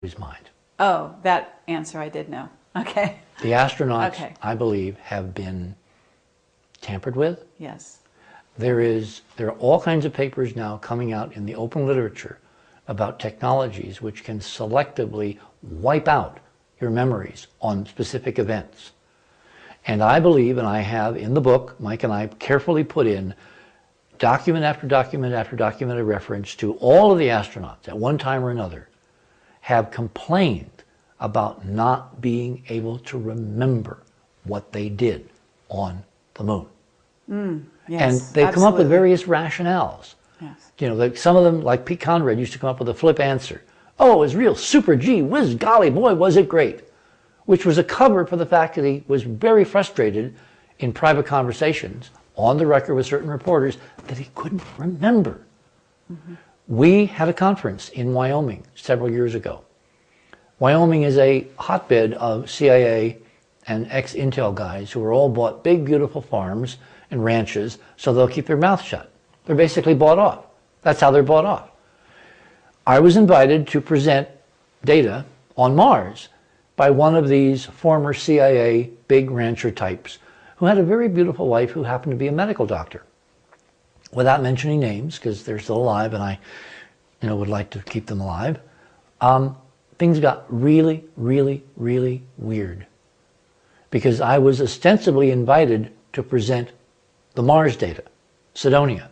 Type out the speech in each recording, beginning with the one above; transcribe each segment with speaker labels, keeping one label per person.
Speaker 1: his mind.
Speaker 2: Oh, that answer I did know. Okay.
Speaker 1: The astronauts,
Speaker 2: Okay.
Speaker 1: I believe, have been tampered with.
Speaker 2: Yes.
Speaker 1: There are all kinds of papers now coming out in the open literature about technologies which can selectively wipe out your memories on specific events. And I believe, and I have in the book, Mike and I carefully put in document after document after document of reference to all of the astronauts at one time or another have complained about not being able to remember what they did on the moon.
Speaker 2: Yes,
Speaker 1: and they come up with
Speaker 2: absolutely.
Speaker 1: various rationales.
Speaker 2: Yes.
Speaker 1: You know, like some of them, like Pete Conrad, used to come up with a flip answer. Oh, it was real super gee whiz, golly boy, was it great. Which was a cover for the fact that he was very frustrated in private conversations, on the record with certain reporters, that he couldn't remember. We had a conference in Wyoming several years ago. Wyoming is a hotbed of CIA and ex-Intel guys who are all bought big, beautiful farms and ranches, so they'll keep their mouth shut. They're basically bought off. That's how they're bought off. I was invited to present data on Mars by one of these former CIA big rancher types who had a very beautiful wife who happened to be a medical doctor. Without mentioning names, because they're still alive and I would like to keep them alive, things got really, really, really weird. Because I was ostensibly invited to present the Mars data, Cydonia,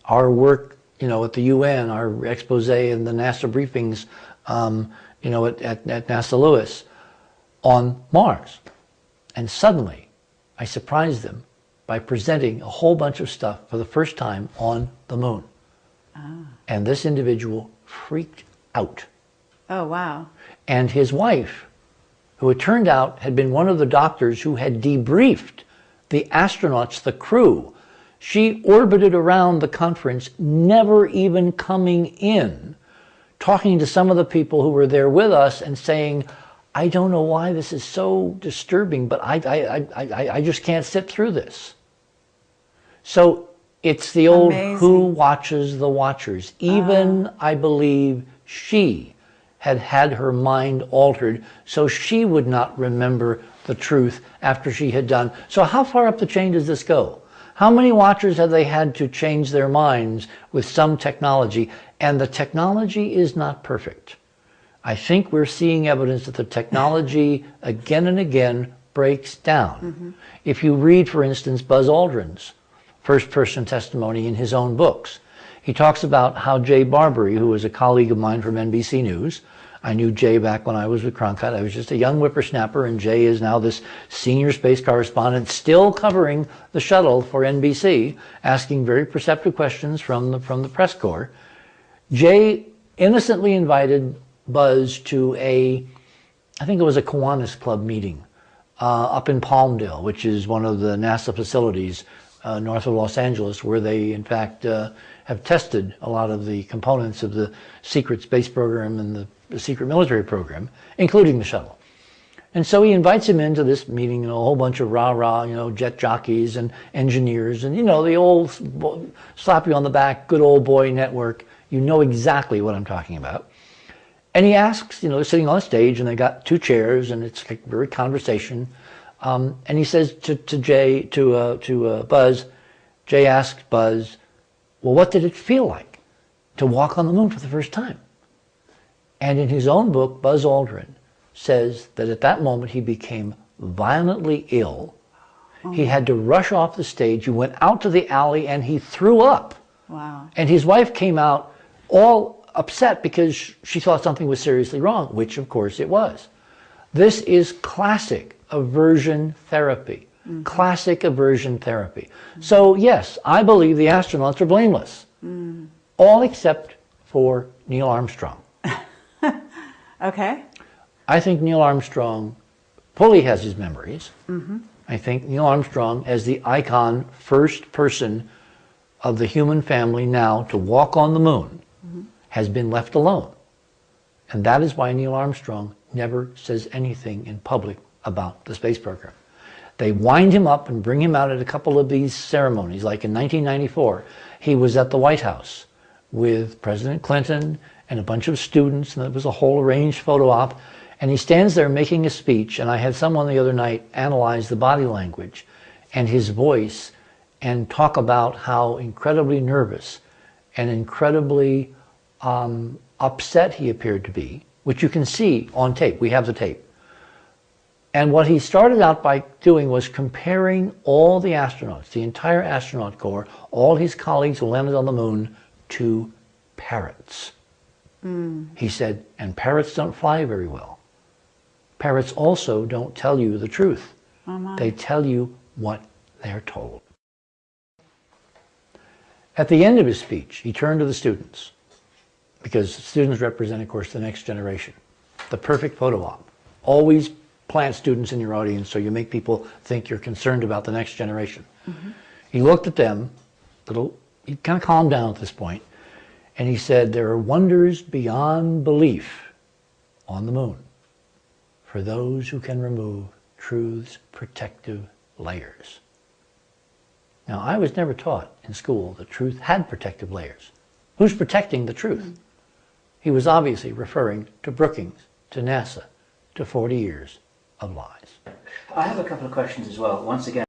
Speaker 1: our work, at the UN, our expose and the NASA briefings, at NASA Lewis on Mars. And suddenly, I surprised them by presenting a whole bunch of stuff for the first time on the moon. And this individual freaked out.
Speaker 2: Oh, wow.
Speaker 1: And his wife, who it turned out had been one of the doctors who had debriefed the astronauts, the crew, she orbited around the conference, never even coming in, talking to some of the people who were there with us and saying, I don't know why this is so disturbing, but I just can't sit through this. So it's the old
Speaker 2: Amazing.
Speaker 1: who watches the watchers. Even, I believe, she had had her mind altered so she would not remember the truth after she had done. So how far up the chain does this go? How many watchers have they had to change their minds with some technology? And the technology is not perfect. I think we're seeing evidence that the technology again and again breaks down. If you read, for instance, Buzz Aldrin's first-person testimony in his own books, he talks about how Jay Barbary, who was a colleague of mine from NBC News, I knew Jay back when I was with Cronkite. I was just a young whippersnapper, and Jay is now this senior space correspondent, still covering the shuttle for NBC, asking very perceptive questions from the press corps. Jay innocently invited Buzz to I think it was a Kiwanis Club meeting up in Palmdale, which is one of the NASA facilities north of Los Angeles, where they, in fact, have tested a lot of the components of the secret space program and the secret military program, including the shuttle. And so he invites him into this meeting, a whole bunch of rah-rah, jet jockeys and engineers, and, the old slap you on the back, good old boy network. You know exactly what I'm talking about. And he asks, they're sitting on stage, and they got two chairs, and it's like very conversation. And he says to Buzz, Jay asks Buzz, well, what did it feel like to walk on the moon for the first time? And in his own book, Buzz Aldrin says that at that moment he became violently ill. He had to rush off the stage. He went out to the alley and he threw up.
Speaker 2: Wow.
Speaker 1: And his wife came out all upset because she thought something was seriously wrong, which of course it was. This is classic aversion therapy. Classic aversion therapy. So yes, I believe the astronauts are blameless. All except for Neil Armstrong.
Speaker 2: Okay.
Speaker 1: I think Neil Armstrong fully has his memories. I think Neil Armstrong, as the icon, first person of the human family now to walk on the moon, has been left alone. And that is why Neil Armstrong never says anything in public about the space program. They wind him up and bring him out at a couple of these ceremonies. Like in 1994, he was at the White House with President Clinton and a bunch of students, and it was a whole arranged photo op. And he stands there making a speech, and I had someone the other night analyze the body language and his voice and talk about how incredibly nervous and incredibly upset he appeared to be, which you can see on tape. We have the tape. And what he started out by doing was comparing all the astronauts, the entire astronaut corps, all his colleagues who landed on the moon, to parrots. He said, and parrots don't fly very well. Parrots also don't tell you the truth. They tell you what they're told. At the end of his speech, he turned to the students, because students represent, of course, the next generation. The perfect photo op. Always plant students in your audience so you make people think you're concerned about the next generation. He looked at them, he kind of calmed down at this point, and he said, there are wonders beyond belief on the moon for those who can remove truth's protective layers. Now, I was never taught in school that truth had protective layers. Who's protecting the truth? He was obviously referring to Brookings, to NASA, to 40 years of lies.
Speaker 3: I have a couple of questions as well. Once again,